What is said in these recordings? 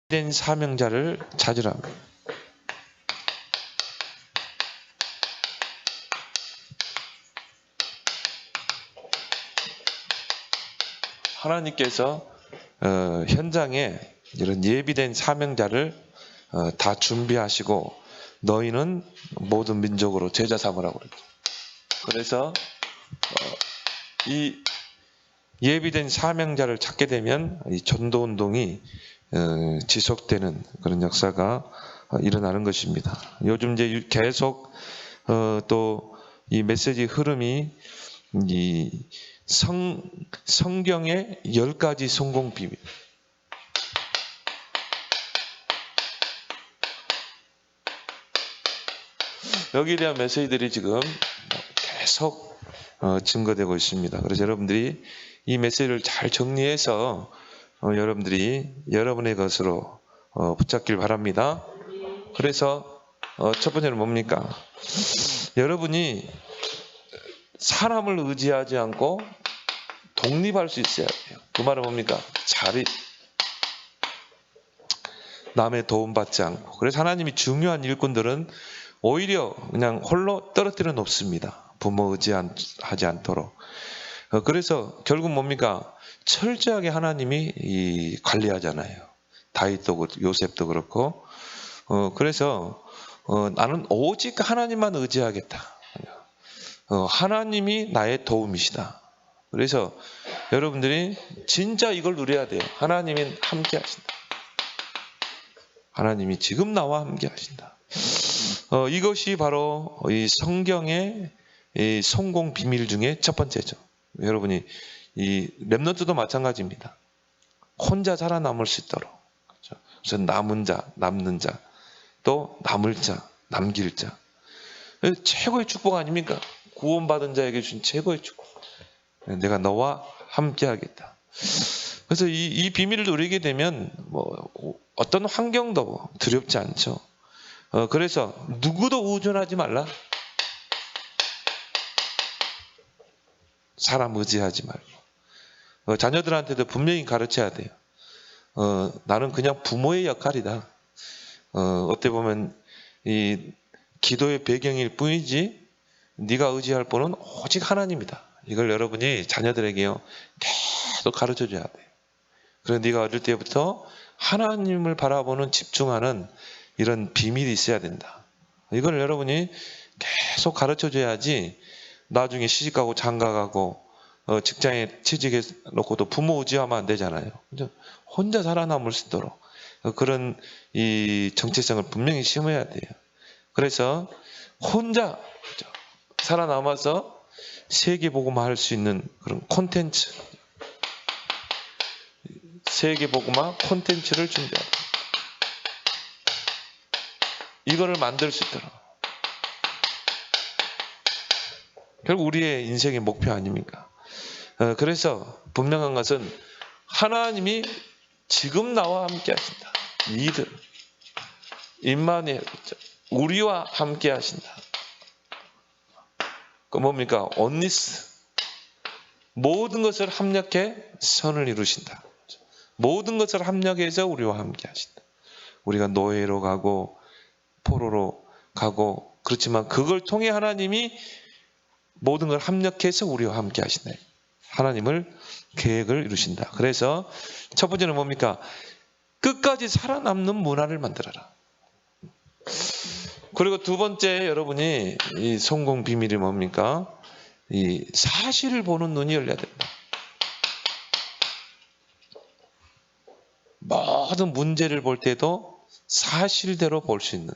된 사명자를 찾으라. 하나님께서 현장에 이런 예비된 사명자를 다 준비하시고 너희는 모든 민족으로 제자 삼으라고 그랬죠. 그래서 이 예비된 사명자를 찾게 되면 이 전도운동이 지속되는 그런 역사가 일어나는 것입니다. 요즘 이제 계속 또 이 메시지 흐름이 이 성경의 10가지 성공 비밀. 여기에 대한 메시지들이 지금 계속 증거되고 있습니다. 그래서 여러분들이 이 메시지를 잘 정리해서 여러분들이 여러분의 것으로 붙잡길 바랍니다. 그래서 첫 번째는 뭡니까? 여러분이 사람을 의지하지 않고 독립할 수 있어야 돼요. 그 말은 뭡니까? 자립. 남의 도움받지 않고. 그래서 하나님이 중요한 일꾼들은 오히려 그냥 홀로 떨어뜨려 놓습니다. 부모 의지하지 않도록. 그래서 결국 뭡니까? 철저하게 하나님이 관리하잖아요. 다윗도 요셉도 그렇고. 그래서 나는 오직 하나님만 의지하겠다. 하나님이 나의 도움이시다. 그래서 여러분들이 진짜 이걸 누려야 돼요. 하나님이 함께 하신다. 하나님이 지금 나와 함께 하신다. 이것이 바로 이 성경의 이 성공 비밀 중에 첫 번째죠. 여러분이 이 렘넌트도 마찬가지입니다. 혼자 살아남을 수 있도록. 그렇죠? 그래서 남은 자, 남는 자, 또 남을 자, 남길 자. 최고의 축복 아닙니까? 구원받은 자에게 준 최고의 축복. 내가 너와 함께 하겠다. 그래서 이 비밀을 누리게 되면 뭐 어떤 환경도 두렵지 않죠. 그래서 누구도 의존하지 말라. 사람 의지하지 말고. 자녀들한테도 분명히 가르쳐야 돼요. 나는 그냥 부모의 역할이다. 어떻게 보면 이 기도의 배경일 뿐이지 네가 의지할 분은 오직 하나님이다. 이걸 여러분이 자녀들에게요 계속 가르쳐줘야 돼요. 그래서 네가 어릴 때부터 하나님을 바라보는 집중하는 이런 비밀이 있어야 된다. 이걸 여러분이 계속 가르쳐줘야지 나중에 시집가고 장가가고 직장에 취직해 놓고도 부모 의지하면 안 되잖아요. 혼자 살아남을 수 있도록 그런 이 정체성을 분명히 심어야 돼요. 그래서 혼자 살아남아서 세계복음화 할 수 있는 그런 콘텐츠, 세계복음화 콘텐츠를 준비하고 이거를 만들 수 있도록. 결국 우리의 인생의 목표 아닙니까? 그래서 분명한 것은 하나님이 지금 나와 함께 하신다. 이들 임마누엘 우리와 함께 하신다. 그 뭡니까? 온니스 모든 것을 합력해 선을 이루신다. 모든 것을 합력해서 우리와 함께 하신다. 우리가 노예로 가고 포로로 가고 그렇지만 그걸 통해 하나님이 모든 걸 합력해서 우리와 함께 하신다. 하나님을 계획을 이루신다. 그래서 첫 번째는 뭡니까? 끝까지 살아남는 문화를 만들어라. 그리고 두 번째 여러분이 이 성공 비밀이 뭡니까? 이 사실을 보는 눈이 열려야 된다. 모든 문제를 볼 때도 사실대로 볼 수 있는.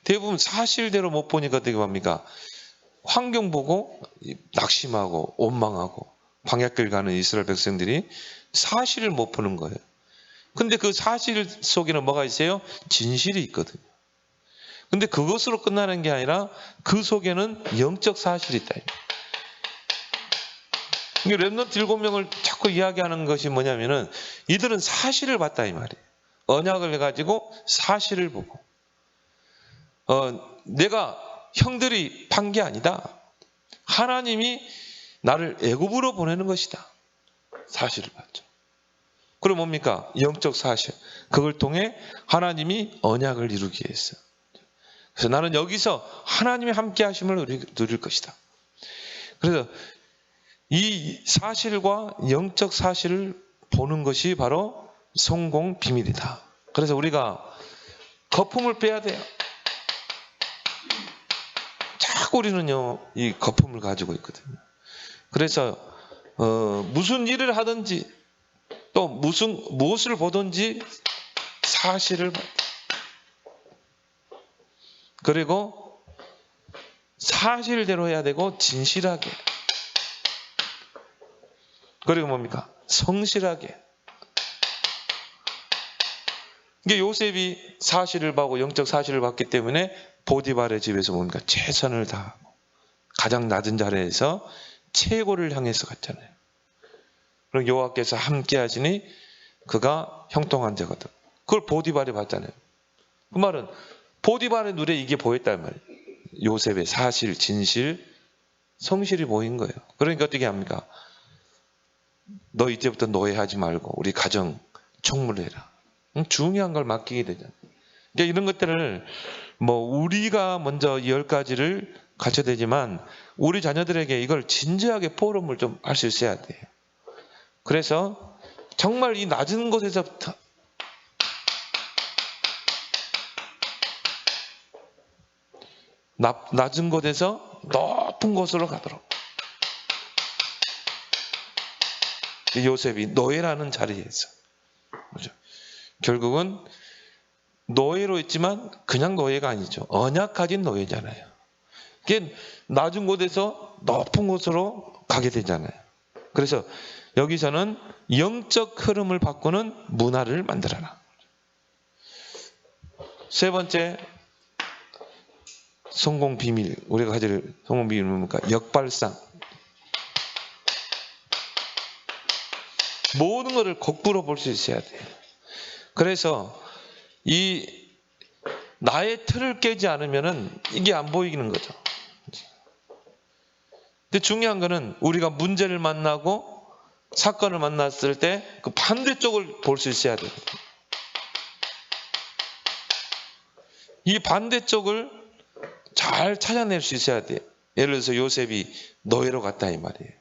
대부분 사실대로 못 보니까 어떻게 합니까? 환경 보고 낙심하고 원망하고 광야길 가는 이스라엘 백성들이 사실을 못 보는 거예요. 근데 그 사실 속에는 뭐가 있어요? 진실이 있거든요. 근데 그것으로 끝나는 게 아니라 그 속에는 영적 사실이 있다. 렘넌트 7명을 자꾸 이야기하는 것이 뭐냐면은 이들은 사실을 봤다 이 말이에요. 언약을 해가지고 사실을 보고 내가 형들이 판 게 아니다. 하나님이 나를 애굽으로 보내는 것이다. 사실을 봤죠. 그럼 뭡니까? 영적 사실. 그걸 통해 하나님이 언약을 이루기 위해서. 그래서 나는 여기서 하나님이 함께 하심을 누릴 것이다. 그래서 이 사실과 영적 사실을 보는 것이 바로 성공 비밀이다. 그래서 우리가 거품을 빼야 돼요. 자꾸 우리는요, 이 거품을 가지고 있거든요. 그래서 무슨 일을 하든지 또 무엇을 보든지 사실을 그리고 사실대로 해야 되고 진실하게 그리고 뭡니까? 성실하게. 이게 요셉이 사실을 보고 영적 사실을 봤기 때문에 보디발의 집에서 뭡니까? 최선을 다하고 가장 낮은 자리에서 최고를 향해서 갔잖아요. 그럼 여호와께서 함께 하시니 그가 형통한 자거든. 그걸 보디발이 봤잖아요. 그 말은 보디발의 눈에 이게 보였단 말이에요. 요셉의 사실, 진실, 성실이 보인 거예요. 그러니까 어떻게 합니까? 너 이제부터 노예하지 말고 우리 가정 총무해라. 중요한 걸 맡기게 되잖아요. 그러니까 이런 것들을 우리가 먼저 10가지를 갖춰야 되지만 우리 자녀들에게 이걸 진지하게 포럼을 좀 할 수 있어야 돼요. 그래서 정말 이 낮은 곳에서부터 낮은 곳에서 높은 곳으로 가도록 요셉이 노예라는 자리에서 그렇죠? 결국은 노예로 있지만 그냥 노예가 아니죠. 언약 가진 노예잖아요. 그게 낮은 곳에서 높은 곳으로 가게 되잖아요. 그래서 여기서는 영적 흐름을 바꾸는 문화를 만들어라. 세 번째 성공 비밀, 우리가 가질 성공 비밀은 뭡니까? 역발상. 모든 것을 거꾸로 볼 수 있어야 돼요. 그래서 이 나의 틀을 깨지 않으면은 이게 안 보이는 거죠. 근데 중요한 거는 우리가 문제를 만나고 사건을 만났을 때 그 반대쪽을 볼 수 있어야 돼요. 이 반대쪽을 잘 찾아낼 수 있어야 돼요. 예를 들어서 요셉이 노예로 갔다 이 말이에요.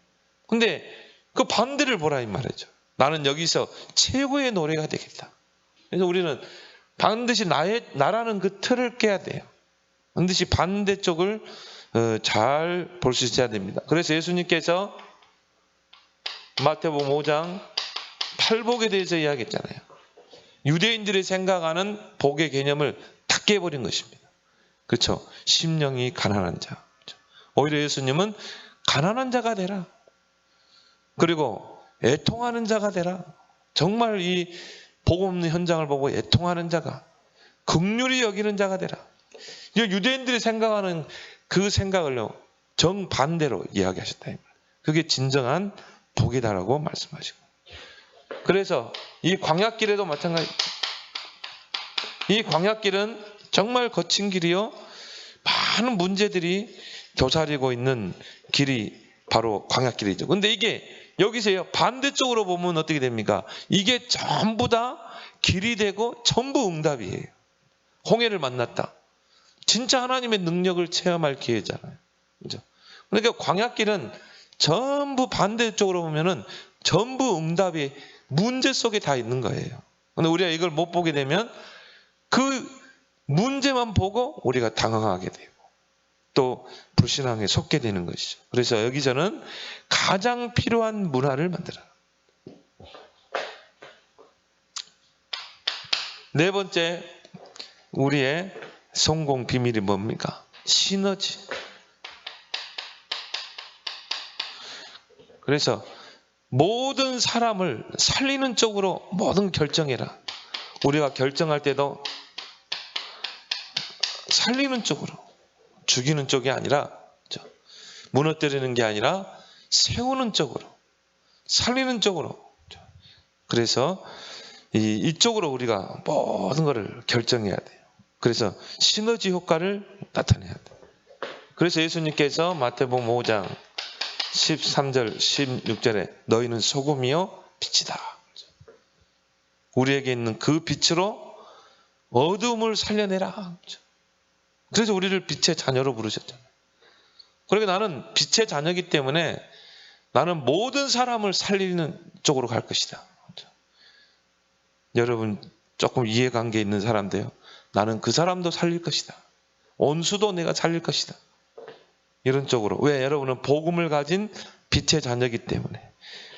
근데 그 반대를 보라 이 말이죠. 나는 여기서 최고의 노래가 되겠다. 그래서 우리는 반드시 나라는 그 틀을 깨야 돼요. 반드시 반대쪽을 잘 볼 수 있어야 됩니다. 그래서 예수님께서 마태복음 5장 팔복에 대해서 이야기했잖아요. 유대인들이 생각하는 복의 개념을 다 깨버린 것입니다. 그렇죠? 심령이 가난한 자. 오히려 예수님은 가난한 자가 되라. 그리고 애통하는 자가 되라. 정말 이 복음 현장을 보고 애통하는 자가, 긍휼히 여기는 자가 되라. 유대인들이 생각하는 그 생각을요, 정반대로 이야기하셨다. 그게 진정한 복이다라고 말씀하시고. 그래서 이 광야길에도 마찬가지. 이 광야길은 정말 거친 길이요, 많은 문제들이 도사리고 있는 길이 바로 광야길이죠. 근데 이게 여기서요, 반대쪽으로 보면 어떻게 됩니까? 이게 전부 다 길이 되고 전부 응답이에요. 홍해를 만났다. 진짜 하나님의 능력을 체험할 기회잖아요. 그죠? 그러니까 광야길은 전부 반대쪽으로 보면은 전부 응답이 문제 속에 다 있는 거예요. 근데 우리가 이걸 못 보게 되면 그 문제만 보고 우리가 당황하게 되고 또 불신앙에 속게 되는 것이죠. 그래서 여기서는 가장 필요한 문화를 만들어라. 네 번째, 우리의 성공 비밀이 뭡니까? 시너지. 그래서 모든 사람을 살리는 쪽으로 모든 결정해라. 우리가 결정할 때도 살리는 쪽으로, 죽이는 쪽이 아니라, 무너뜨리는 게 아니라 세우는 쪽으로, 살리는 쪽으로. 그래서 이쪽으로 우리가 모든 것을 결정해야 돼요. 그래서 시너지 효과를 나타내야 돼요. 그래서 예수님께서 마태복음 5장 13절 16절에 너희는 소금이요 빛이다. 우리에게 있는 그 빛으로 어둠을 살려내라. 그래서 우리를 빛의 자녀로 부르셨잖아요. 그러니까 나는 빛의 자녀이기 때문에 나는 모든 사람을 살리는 쪽으로 갈 것이다. 여러분 조금 이해관계 있는 사람인데요. 나는 그 사람도 살릴 것이다. 온수도 내가 살릴 것이다. 이런 쪽으로. 왜? 여러분은 복음을 가진 빛의 자녀이기 때문에.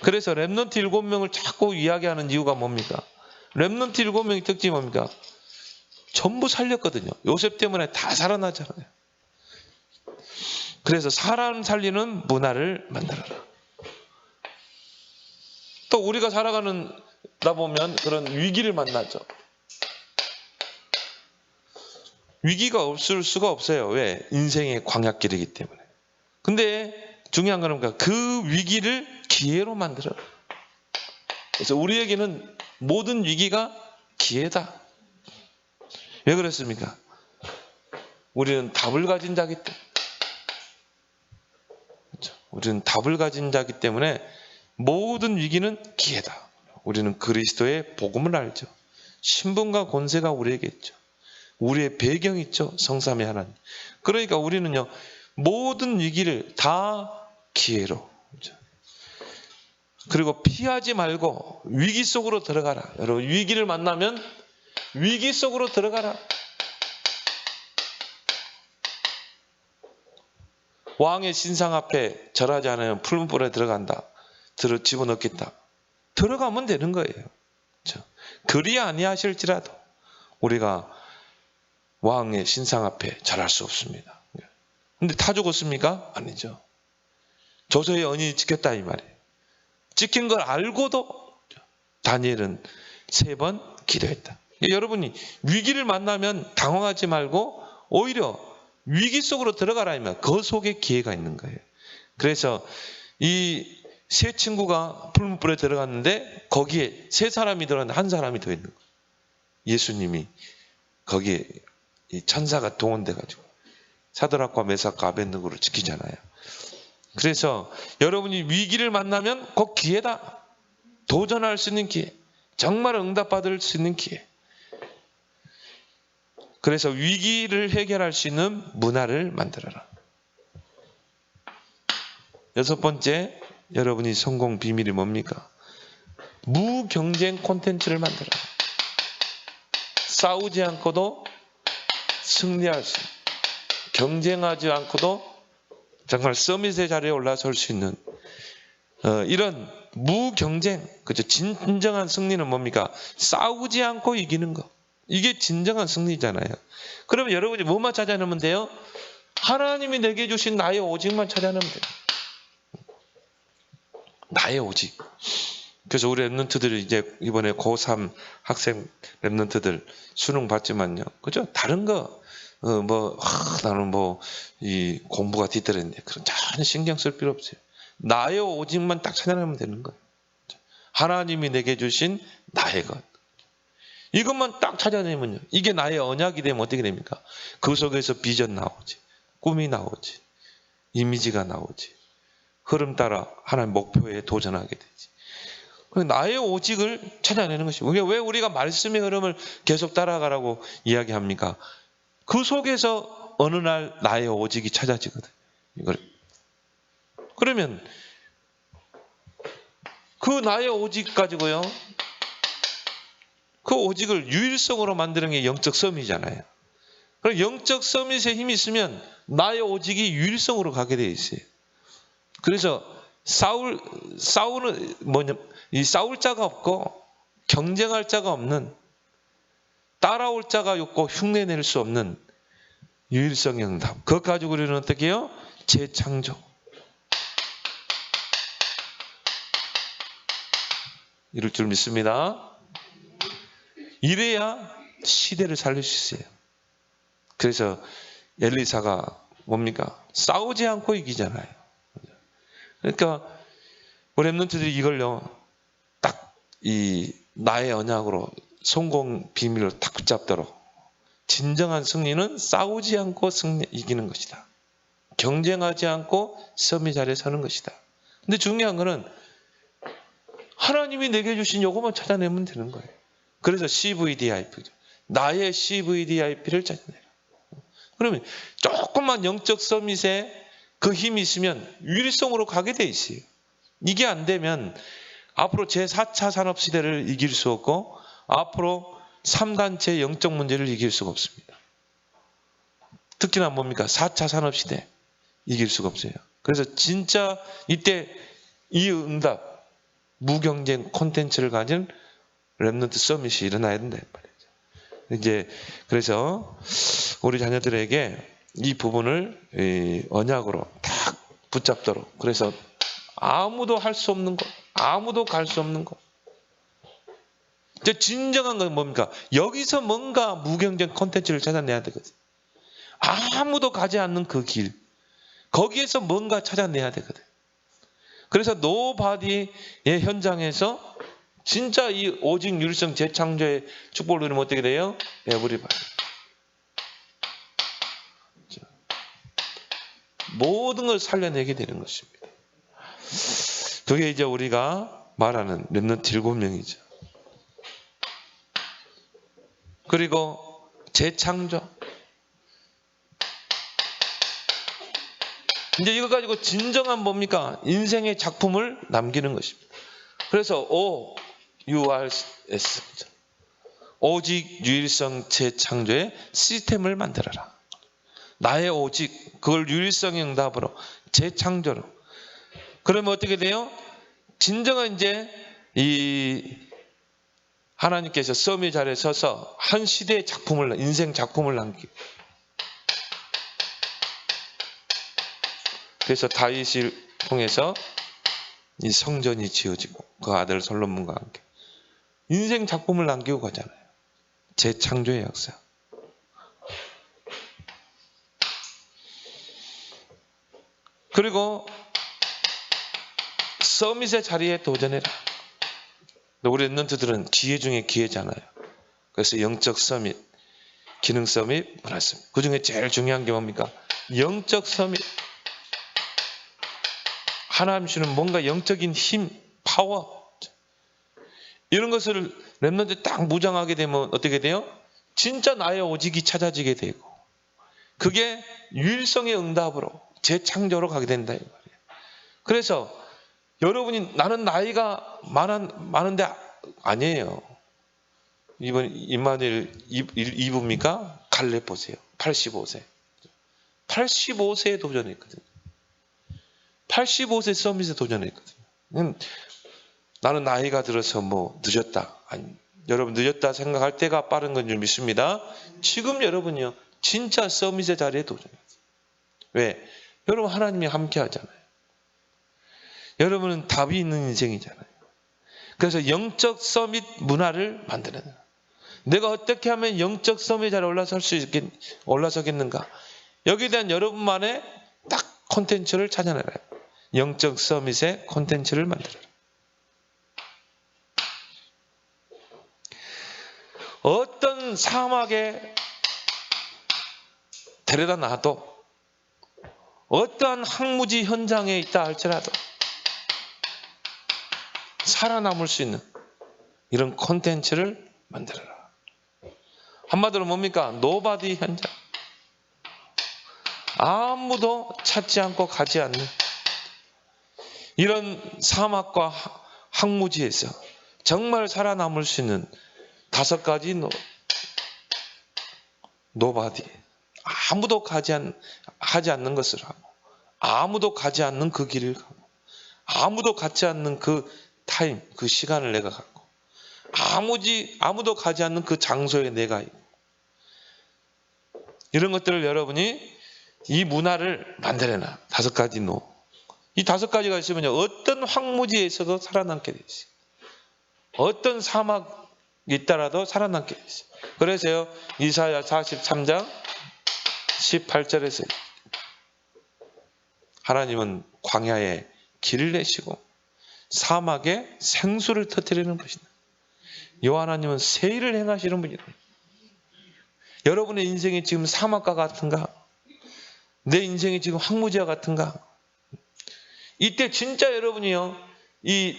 그래서 렘넌트 7명을 자꾸 이야기하는 이유가 뭡니까? 렘넌트 7명의 특징이 뭡니까? 전부 살렸거든요. 요셉 때문에 다 살아나잖아요. 그래서 사람 살리는 문화를 만들어라. 또 우리가 살아가다 보면 그런 위기를 만나죠. 위기가 없을 수가 없어요. 왜? 인생의 광약길이기 때문에. 근데 중요한 건 뭔가 그 위기를 기회로 만들어라. 그래서 우리에게는 모든 위기가 기회다. 왜 그렇습니까? 우리는 답을 가진 자기 때문에. 그렇죠? 우리는 답을 가진 자기 때문에 모든 위기는 기회다. 우리는 그리스도의 복음을 알죠. 신분과 권세가 우리에게 있죠. 우리의 배경이 있죠. 성삼위 하나님. 그러니까 우리는요. 모든 위기를 다 기회로. 그렇죠? 그리고 피하지 말고 위기 속으로 들어가라. 여러분 위기를 만나면 위기 속으로 들어가라. 왕의 신상 앞에 절하지 않으면 푸른 불에 들어간다. 집어넣겠다. 들어가면 되는 거예요. 그렇죠? 그리 아니하실지라도 우리가 왕의 신상 앞에 절할 수 없습니다. 근데 다 죽었습니까? 아니죠. 조서의 언인이 찍혔다 이 말이에요. 찍힌 걸 알고도 다니엘은 3번 기도했다. 여러분이 위기를 만나면 당황하지 말고 오히려 위기 속으로 들어가라면 그 속에 기회가 있는 거예요. 그래서 이 세 친구가 푸른 불에 들어갔는데 거기에 3사람이 들어갔는데 1사람이 더 있는 거예요. 예수님이 거기에 이 천사가 동원돼가지고 사드락과 메삭과 아벳느고를 지키잖아요. 그래서 여러분이 위기를 만나면 곧 기회다. 도전할 수 있는 기회. 정말 응답받을 수 있는 기회. 그래서 위기를 해결할 수 있는 문화를 만들어라. 6번째, 여러분이 성공 비밀이 뭡니까? 무경쟁 콘텐츠를 만들어라. 싸우지 않고도 승리할 수 있는, 경쟁하지 않고도 정말 서밋의 자리에 올라설 수 있는 이런 무경쟁, 그죠? 진정한 승리는 뭡니까? 싸우지 않고 이기는 거. 이게 진정한 승리잖아요. 그러면 여러분이 뭐만 찾아내면 돼요? 하나님이 내게 주신 나의 오직만 찾아내면 돼요. 나의 오직. 그래서 우리 랩런트들이 이제 이번에 고3 학생 랩런트들 수능 봤지만요. 그죠? 다른 거, 나는 이 공부가 뒤떨어졌는데 그런 전혀 신경 쓸 필요 없어요. 나의 오직만 딱 찾아내면 되는 거예요. 하나님이 내게 주신 나의 것. 이것만 딱 찾아내면요. 이게 나의 언약이 되면 어떻게 됩니까? 그 속에서 비전 나오지. 꿈이 나오지. 이미지가 나오지. 흐름 따라 하나님 목표에 도전하게 되지. 나의 오직을 찾아내는 것이고. 왜 우리가 말씀의 흐름을 계속 따라가라고 이야기합니까? 그 속에서 어느 날 나의 오직이 찾아지거든. 이걸. 그러면 그 나의 오직 가지고요. 그 오직을 유일성으로 만드는 게 영적 서밋이잖아요. 그럼 영적 서밋에 힘이 있으면 나의 오직이 유일성으로 가게 돼 있어요. 그래서 싸울 자가 없고 경쟁할 자가 없는, 따라올 자가 없고 흉내낼 수 없는 유일성의 응답. 그것 가지고 우리는 어떻게 해요? 재창조. 이럴 줄 믿습니다. 이래야 시대를 살릴 수 있어요. 그래서 엘리사가 뭡니까? 싸우지 않고 이기잖아요. 그러니까 우리 랩런트들이 이걸요, 딱 이 나의 언약으로 성공 비밀로 딱 붙잡도록. 진정한 승리는 싸우지 않고 이기는 것이다. 경쟁하지 않고 서밋 자리에 서는 것이다. 근데 중요한 거는 하나님이 내게 주신 요것만 찾아내면 되는 거예요. 그래서 CVDIP. 나의 CVDIP를 찾아내라. 그러면 조금만 영적 서밋에 그 힘이 있으면 유일성으로 가게 돼 있어요. 이게 안 되면 앞으로 제4차 산업시대를 이길 수 없고 앞으로 3단체 영적 문제를 이길 수가 없습니다. 특히나 뭡니까? 4차 산업시대 이길 수가 없어요. 그래서 진짜 이때 이 응답, 무경쟁 콘텐츠를 가진 렘넌트 서밋이 일어나야 된다. 이제 그래서 우리 자녀들에게 이 부분을 언약으로 딱 붙잡도록, 그래서 아무도 할 수 없는 것, 아무도 갈 수 없는 것. 이제 진정한 건 뭡니까? 여기서 뭔가 무경쟁 콘텐츠를 찾아내야 되거든. 아무도 가지 않는 그 길, 거기에서 뭔가 찾아내야 되거든. 그래서 노바디의 현장에서 진짜 이 오직 유일성 재창조의 축복을 누리면 어떻게 돼요? 에브리바디. 모든 걸 살려내게 되는 것입니다. 그게 이제 우리가 말하는 렘넌트 7명이죠. 그리고 재창조. 이제 이거 가지고 진정한 뭡니까? 인생의 작품을 남기는 것입니다. 그래서 OURS, 오직 유일성 재창조의 시스템을 만들어라. 나의 오직, 그걸 유일성의 응답으로, 재창조로. 그러면 어떻게 돼요? 진정한 이제 이 하나님께서 서밋 자리에 서서 한 시대의 작품을, 인생 작품을 남기고. 그래서 다윗을 통해서 이 성전이 지어지고 그 아들 솔로몬과 함께 인생 작품을 남기고 가잖아요. 재창조의 역사. 그리고 서밋의 자리에 도전해라. 우리 렘넌트들은 기회 중에 기회잖아요. 그래서 영적 서밋, 기능 서밋, 문화 서밋. 그 중에 제일 중요한 게 뭡니까? 영적 서밋. 하나님 주는 뭔가 영적인 힘, 파워. 이런 것을 렘넌트 딱 무장하게 되면 어떻게 돼요? 진짜 나의 오직이 찾아지게 되고, 그게 유일성의 응답으로 재창조로 가게 된다 이 말이에요. 그래서 여러분이 나는 나이가 많은데 아니에요. 이번 임마누엘 2부입니까? 갈렙 보세요. 85세. 85세에 도전했거든요. 85세 서밋에 도전했거든요. 나는 나이가 들어서 뭐 늦었다. 아니, 여러분 늦었다 생각할 때가 빠른 건 줄 믿습니다. 지금 여러분이요. 진짜 서밋의 자리에 도전했어요. 왜? 여러분 하나님이 함께 하잖아요. 여러분은 답이 있는 인생이잖아요. 그래서 영적 서밋 문화를 만드는, 내가 어떻게 하면 영적 서밋 자리에 올라서겠는가? 여기에 대한 여러분만의 딱 콘텐츠를 찾아내라. 영적 서밋의 콘텐츠를 만들어라. 어떤 사막에 데려다 놔도, 어떠한 항무지 현장에 있다 할지라도 살아남을 수 있는 이런 콘텐츠를 만들어라. 한마디로 뭡니까? 노바디 현장. 아무도 찾지 않고 가지 않는 이런 사막과 항무지에서 정말 살아남을 수 있는 5가지 노바디. 아무도 하지 않는 것을 하고, 아무도 가지 않는 그 길을 가고, 아무도 갖지 않는 그 타임, 그 시간을 내가 갖고, 아무도 가지 않는 그 장소에 내가 있고, 이런 것들을 여러분이 이 문화를 만들어놔. 5가지 노. 이 5가지가 있으면요, 어떤 황무지에서도 살아남게 돼 있어요. 어떤 사막이 있더라도 살아남게 돼 있어요. 그래서요, 이사야 43장 18절에서 하나님은 광야에 길을 내시고 사막에 생수를 터뜨리는 분이다. 여호와 하나님은 세일을 행하시는 분이다. 여러분의 인생이 지금 사막과 같은가? 내 인생이 지금 황무지와 같은가? 이때 진짜 여러분이요, 이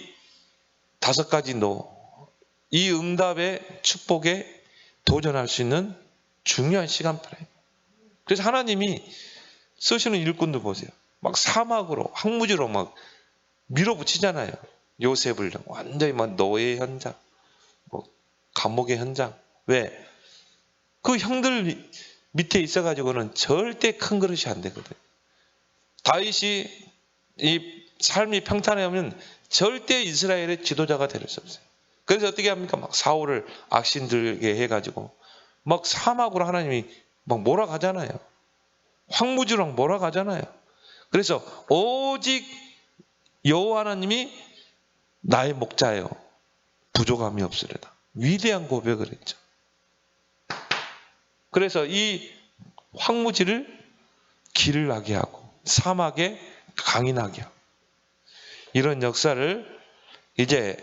5가지 노, 이 응답의 축복에 도전할 수 있는 중요한 시간표예요. 그래서 하나님이 쓰시는 일꾼들 보세요. 막 사막으로 황무지로 막 밀어붙이잖아요. 요셉을 완전히 막 노예 현장, 뭐 감옥의 현장. 왜? 그 형들 밑에 있어가지고는 절대 큰 그릇이 안 되거든요. 다윗이 이 삶이 평탄하면 절대 이스라엘의 지도자가 될 수 없어요. 그래서 어떻게 합니까? 막 사울을 악신들게 해가지고 막 사막으로 하나님이 막 몰아가잖아요. 황무지로 몰아가잖아요. 그래서 오직 여호와 하나님이 나의 목자요, 부족함이 없으리라. 위대한 고백을 했죠. 그래서 이 황무지를 길을 나게 하고 사막에 강이 나게 하고 이런 역사를 이제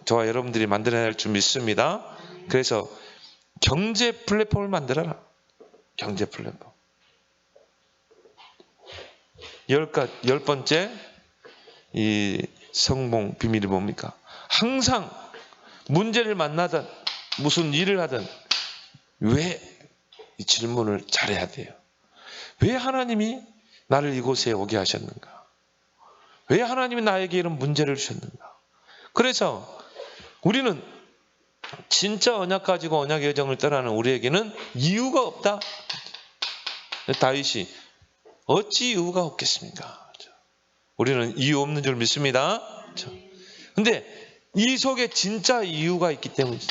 저와 여러분들이 만들어야 할 줄 믿습니다. 그래서 경제 플랫폼을 만들어라. 경제 플랫폼. 열 번째 이 성공 비밀이 뭡니까? 항상 문제를 만나든 무슨 일을 하든 왜 이 질문을 잘해야 돼요. 왜 하나님이 나를 이곳에 오게 하셨는가? 왜 하나님이 나에게 이런 문제를 주셨는가? 그래서 우리는 진짜 언약 가지고 언약의 여정을 떠나는 우리에게는 이유가 없다. 다윗이 어찌 이유가 없겠습니까? 우리는 이유 없는 줄 믿습니다. 근데 이 속에 진짜 이유가 있기 때문이죠.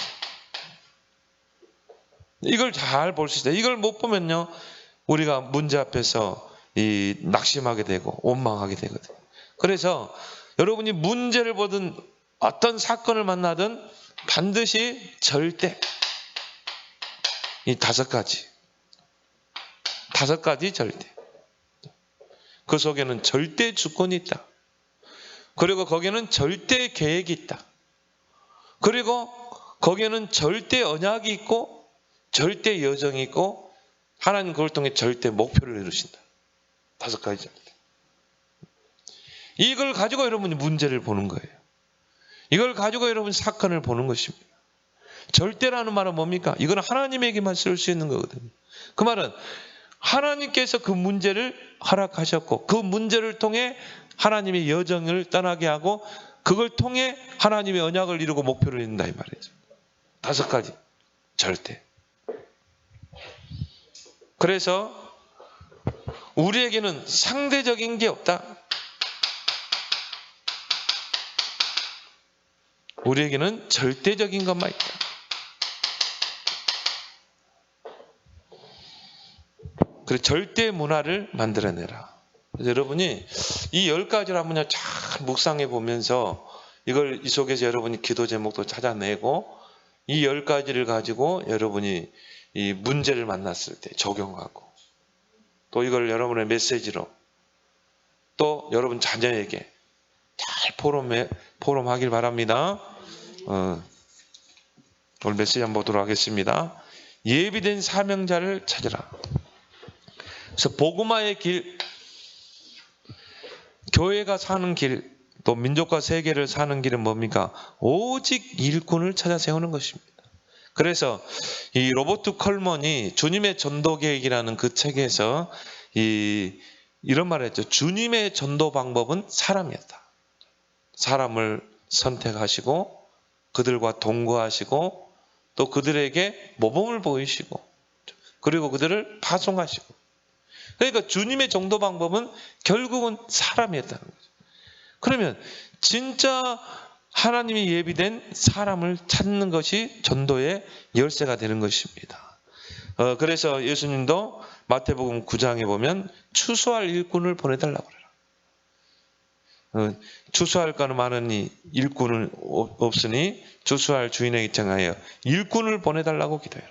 이걸 잘 볼 수 있어요. 이걸 못 보면요, 우리가 문제 앞에서 낙심하게 되고 원망하게 되거든요. 그래서 여러분이 문제를 보든 어떤 사건을 만나든 반드시 절대 이 다섯 가지 절대. 그 속에는 절대 주권이 있다. 그리고 거기에는 절대 계획이 있다. 그리고 거기에는 절대 언약이 있고 절대 여정이 있고 하나님 그걸 통해 절대 목표를 이루신다. 다섯 가지 절대. 이걸 가지고 여러분이 문제를 보는 거예요. 이걸 가지고 여러분 사건을 보는 것입니다. 절대라는 말은 뭡니까? 이건 하나님에게만 쓸 수 있는 거거든요. 그 말은 하나님께서 그 문제를 허락하셨고 그 문제를 통해 하나님의 여정을 떠나게 하고 그걸 통해 하나님의 언약을 이루고 목표를 이룬다 이 말이죠. 다섯 가지 절대. 그래서 우리에게는 상대적인 게 없다. 우리에게는 절대적인 것만 있다. 그래서 절대 문화를 만들어내라. 그래서 여러분이 이 10가지를 한번 잘 묵상해 보면서 이걸 이 속에서 여러분이 기도 제목도 찾아내고 이 10가지를 가지고 여러분이 이 문제를 만났을 때 적용하고 또 이걸 여러분의 메시지로 또 여러분 자녀에게 잘 포럼하길 바랍니다. 오늘 메시지 한번 보도록 하겠습니다. 예비된 사명자를 찾으라. 그래서 복음화의 길, 교회가 사는 길, 또 민족과 세계를 사는 길은 뭡니까? 오직 일꾼을 찾아 세우는 것입니다. 그래서 이 로버트 컬먼이 주님의 전도 계획이라는 그 책에서 이런 말을 했죠. 주님의 전도 방법은 사람이었다. 사람을 선택하시고 그들과 동거하시고 또 그들에게 모범을 보이시고 그리고 그들을 파송하시고 그러니까 주님의 전도 방법은 결국은 사람이었다는 거죠. 그러면 진짜 하나님이 예비된 사람을 찾는 것이 전도의 열쇠가 되는 것입니다. 그래서 예수님도 마태복음 9장에 보면 추수할 일꾼을 보내달라고 그래요. 추수할 거는 많으니 일꾼은 없으니 추수할 주인에게 청하여 일꾼을 보내달라고 기도해라.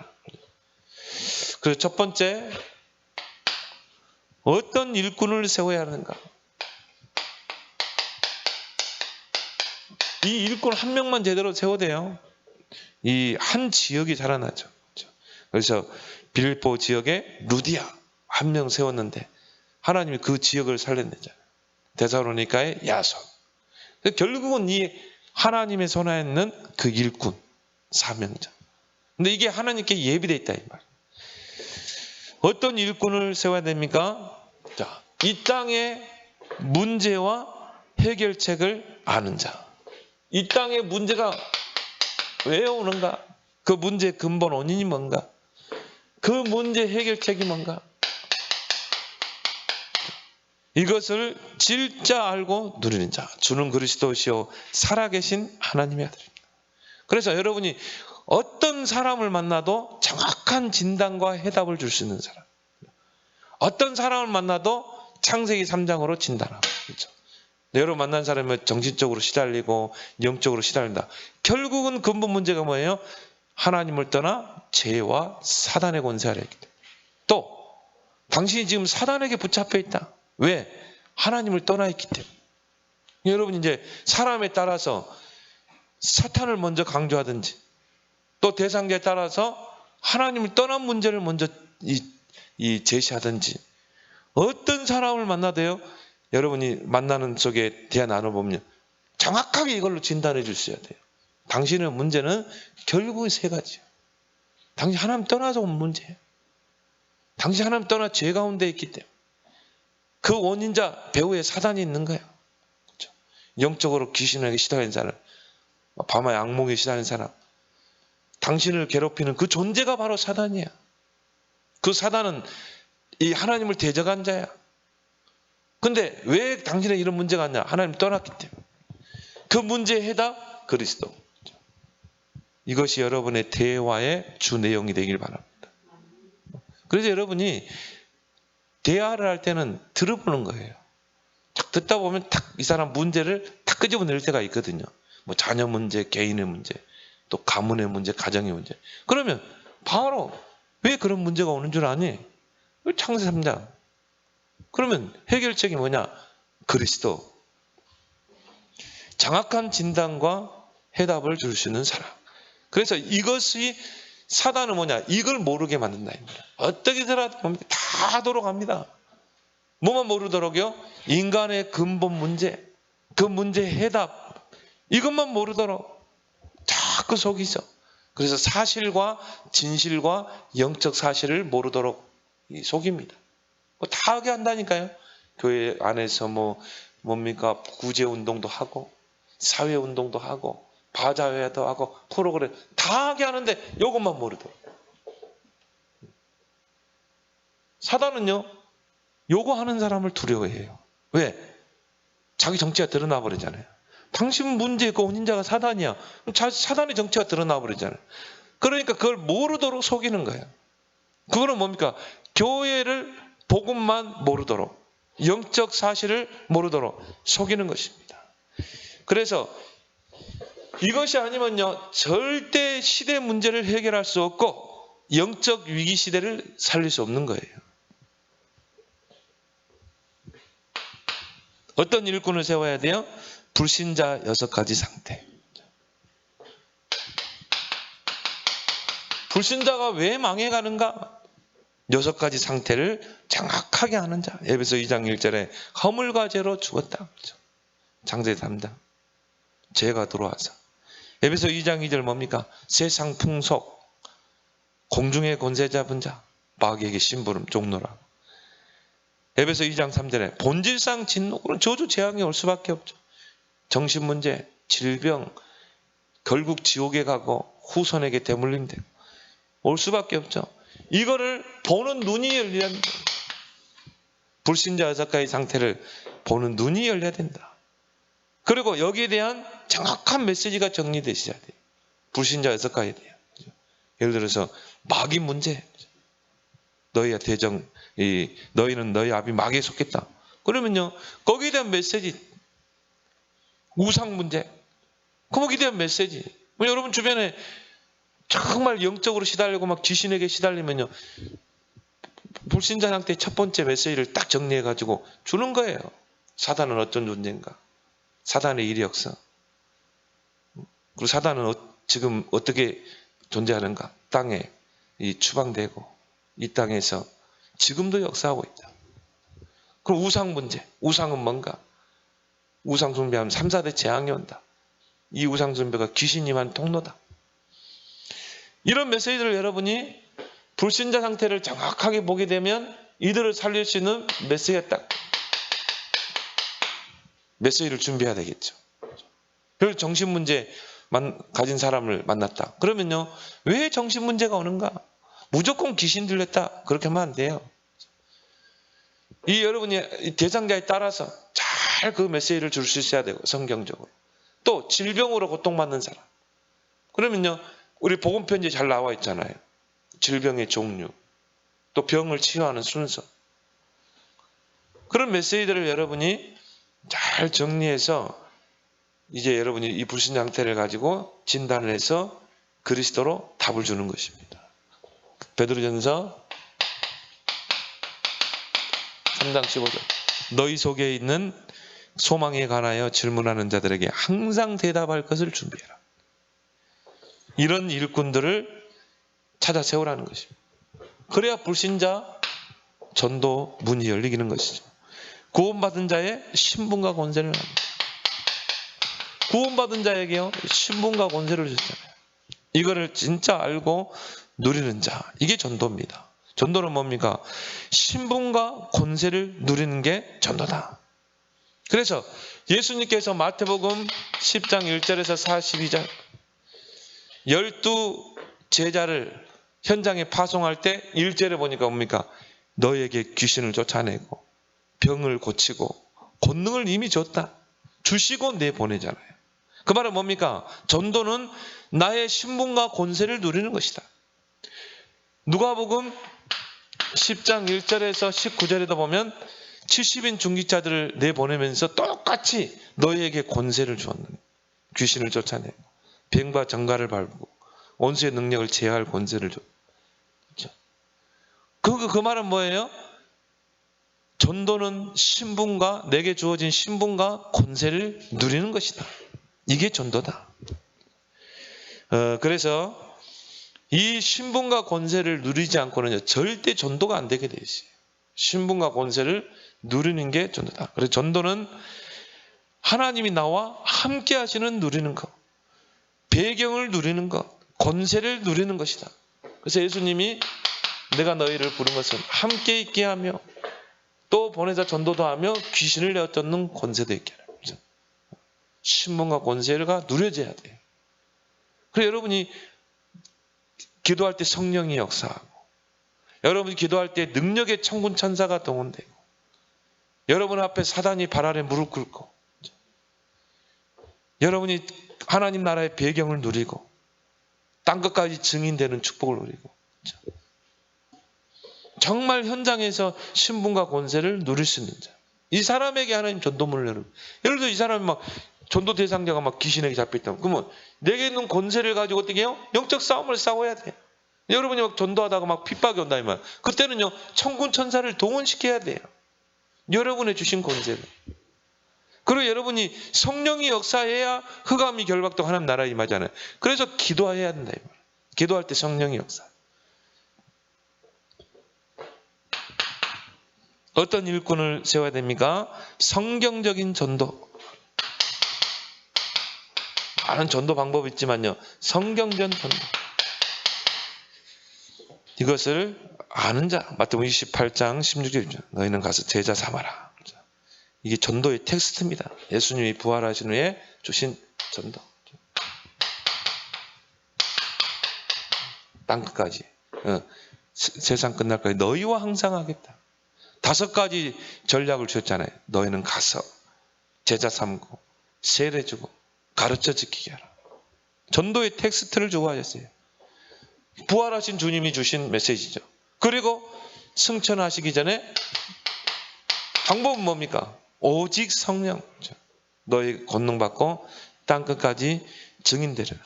그래서 첫 번째, 어떤 일꾼을 세워야 하는가? 이 일꾼 한 명만 제대로 세워대요. 이 한 지역이 자라나죠. 그래서 빌립보 지역에 루디아 한 명 세웠는데 하나님이 그 지역을 살려내잖아요. 데살로니가의 야손. 결국은 이 하나님의 손에 있는 그 일꾼, 사명자. 근데 이게 하나님께 예비되어 있다 이 말. 어떤 일꾼을 세워야 됩니까? 자, 이 땅의 문제와 해결책을 아는 자. 이 땅의 문제가 왜 오는가? 그 문제의 근본 원인이 뭔가? 그 문제 해결책이 뭔가? 이것을 진짜 알고 누리는 자. 주는 그리스도시요 살아계신 하나님의 아들입니다. 그래서 여러분이 어떤 사람을 만나도 정확한 진단과 해답을 줄 수 있는 사람. 어떤 사람을 만나도 창세기 3장으로 진단하고. 그렇죠? 여러분 만난 사람은 정신적으로 시달리고 영적으로 시달린다. 결국은 근본 문제가 뭐예요? 하나님을 떠나 죄와 사단의 권세 아래 있기 때문에. 또 당신이 지금 사단에게 붙잡혀 있다. 왜? 하나님을 떠나 있기 때문에. 여러분 이제 사람에 따라서 사탄을 먼저 강조하든지 또 대상자에 따라서 하나님을 떠난 문제를 먼저 제시하든지 어떤 사람을 만나도요. 여러분이 만나는 속에 대화 나눠보면 정확하게 이걸로 진단해 주셔야 돼요. 당신의 문제는 결국 세 가지예요. 당신 하나님 떠나서 온 문제예요. 당신 하나님 떠나 죄 가운데 있기 때문에. 그 원인자 배후에 사단이 있는 거예요. 그렇죠? 영적으로 귀신에게 시달린 사람, 밤에 악몽에 시달린 사람, 당신을 괴롭히는 그 존재가 바로 사단이야. 그 사단은 이 하나님을 대적한 자야. 근데 왜 당신에 이런 문제가 왔냐? 하나님 떠났기 때문에. 그 문제의 해답 그리스도. 이것이 여러분의 대화의 주 내용이 되길 바랍니다. 그래서 여러분이 대화를 할 때는 들어보는 거예요. 딱 듣다 보면 딱 이 사람 문제를 딱 끄집어낼 때가 있거든요. 뭐 자녀 문제, 개인의 문제, 또 가문의 문제, 가정의 문제. 그러면 바로 왜 그런 문제가 오는 줄 아니? 창세 3장. 그러면 해결책이 뭐냐? 그리스도. 정확한 진단과 해답을 줄 수 있는 사람. 그래서 이것이 사단은 뭐냐? 이걸 모르게 만든다. 어떻게 들어도 다 돌아갑니다. 뭐만 모르도록요? 인간의 근본 문제, 그 문제의 해답, 이것만 모르도록 자꾸 속이죠. 그래서 사실과 진실과 영적 사실을 모르도록 속입니다. 뭐 다 하게 한다니까요. 교회 안에서 뭡니까? 구제 운동도 하고, 사회 운동도 하고, 바자회도 하고, 프로그램 다 하게 하는데 이것만 모르도록. 사단은요, 요거 하는 사람을 두려워해요. 왜? 자기 정체가 드러나 버리잖아요. 당신 문제의 그 원인자가 사단이야. 사단의 정체가 드러나 버리잖아요. 그러니까 그걸 모르도록 속이는 거예요. 그거는 뭡니까? 교회를 복음만 모르도록, 영적 사실을 모르도록 속이는 것입니다. 그래서 이것이 아니면요, 절대 시대 문제를 해결할 수 없고 영적 위기 시대를 살릴 수 없는 거예요. 어떤 일꾼을 세워야 돼요? 불신자 6가지 상태. 불신자가 왜 망해가는가? 6가지 상태를 정확하게 아는 자. 에베소 2장 1절에 허물과 죄로 죽었다. 창세기 3장. 죄가 들어와서. 에베소 2장 2절 뭡니까? 세상 풍속, 공중의 권세 잡은 자, 마귀에게 심부름, 종노라. 에베소 2장 3절에 본질상 진노는 저주 재앙이 올 수밖에 없죠. 정신문제, 질병, 결국 지옥에 가고 후손에게 대물림되고 올 수밖에 없죠. 이거를 보는 눈이 열려야 합니다. 불신자 6가지 상태를 보는 눈이 열려야 된다. 그리고 여기에 대한 정확한 메시지가 정리되셔야 돼요. 불신자 6가지에 대한. 예를 들어서 마귀 문제. 너희야 너희는 너희 아비 마귀에 속했다. 그러면요, 거기에 대한 메시지, 우상 문제, 거기에 대한 메시지. 여러분 주변에 정말 영적으로 시달리고 막 귀신에게 시달리면요, 불신자 상태의 첫 번째 메시지를 딱 정리해가지고 주는 거예요. 사단은 어떤 존재인가? 사단의 이력서. 그리고 사단은 지금 어떻게 존재하는가? 땅에 추방되고 이 땅에서 지금도 역사하고 있다. 그럼 우상 문제. 우상은 뭔가? 우상 숭배하면 3, 4대 재앙이 온다. 이 우상 숭배가 귀신이 한 통로다. 이런 메시지를 여러분이 불신자 상태를 정확하게 보게 되면 이들을 살릴 수 있는 메시지를 준비해야 되겠죠. 그래서 정신문제 가진 사람을 만났다. 그러면요, 왜 정신문제가 오는가? 무조건 귀신 들렸다. 그렇게 하면 안 돼요. 여러분이 대상자에 따라서 잘 그 메시지를 줄 수 있어야 되고, 성경적으로. 또 질병으로 고통받는 사람. 그러면요, 우리 복음편지에 잘 나와 있잖아요. 질병의 종류, 또 병을 치유하는 순서. 그런 메시지들을 여러분이 잘 정리해서 이제 여러분이 이 불신자 상태를 가지고 진단을 해서 그리스도로 답을 주는 것입니다. 베드로전서 3장 15절. 너희 속에 있는 소망에 관하여 질문하는 자들에게 항상 대답할 것을 준비해라. 이런 일꾼들을 찾아 세우라는 것입니다. 그래야 불신자 전도 문이 열리는 것이죠. 구원받은 자의 신분과 권세를 합니다. 구원받은 자에게요, 신분과 권세를 줬잖아요. 이거를 진짜 알고 누리는 자, 이게 전도입니다. 전도는 뭡니까? 신분과 권세를 누리는 게 전도다. 그래서 예수님께서 마태복음 10장 1절에서 42절 12 제자를 현장에 파송할 때 1절에 보니까 뭡니까? 너에게 귀신을 쫓아내고 병을 고치고 권능을 이미 줬다. 주시고 내보내잖아요. 그 말은 뭡니까? 전도는 나의 신분과 권세를 누리는 것이다. 누가복음 10장 1절에서 19절에도 보면 70인 중직자들을 내보내면서 똑같이 너희에게 권세를 주었는, 귀신을 쫓아내고 병과 정갈을 밟고 원수의 능력을 제어할 권세를 줬. 그 말은 뭐예요? 전도는 신분과, 내게 주어진 신분과 권세를 누리는 것이다. 이게 전도다. 그래서 이 신분과 권세를 누리지 않고는 절대 전도가 안 되게 돼 있어요. 신분과 권세를 누리는 게 전도다. 그래서 전도는 하나님이 나와 함께 하시는 누리는 것, 배경을 누리는 것, 권세를 누리는 것이다. 그래서 예수님이 내가 너희를 부른 것은 함께 있게 하며 또 보내자 전도도 하며 귀신을 내어 쫓는 권세도 있게 하라. 신분과 권세가 누려져야 돼요. 그래서 여러분이 기도할 때 성령이 역사하고, 여러분이 기도할 때 능력의 천군 천사가 동원되고, 여러분 앞에 사단이 발 아래 무릎 꿇고, 여러분이 하나님 나라의 배경을 누리고 땅 끝까지 증인되는 축복을 누리고, 정말 현장에서 신분과 권세를 누릴 수 있는 자, 이 사람에게 하나님 전도문을 내는. 예를 들어 이 사람이 막 전도 대상자가 막 귀신에게 잡혀있다. 그러면 내게 있는 권세를 가지고 어떻게 해요? 영적 싸움을 싸워야 돼. 여러분이 막 전도하다가 막 핍박이 온다 이 말. 그때는요, 천군 천사를 동원시켜야 돼요. 여러분의 주신 권세를. 그리고 여러분이 성령이 역사해야 흑암이 결박도 하나님 나라에 임하잖아요. 그래서 기도해야 된다 이 말. 기도할 때 성령이 역사. 어떤 일꾼을 세워야 됩니까? 성경적인 전도. 많은 전도 방법이 있지만요, 성경전 전도. 이것을 아는 자, 마태복음 28장 16절, 너희는 가서 제자 삼아라. 이게 전도의 텍스트입니다. 예수님이 부활하신 후에 주신 전도. 땅 끝까지, 세상 끝날까지 너희와 항상 하겠다. 5가지 전략을 주셨잖아요. 너희는 가서 제자 삼고 세례 주고 가르쳐 지키게 하라. 전도의 텍스트를 주고 하셨어요. 부활하신 주님이 주신 메시지죠. 그리고 승천하시기 전에 방법은 뭡니까? 오직 성령. 너희 권능 받고 땅 끝까지 증인되리라.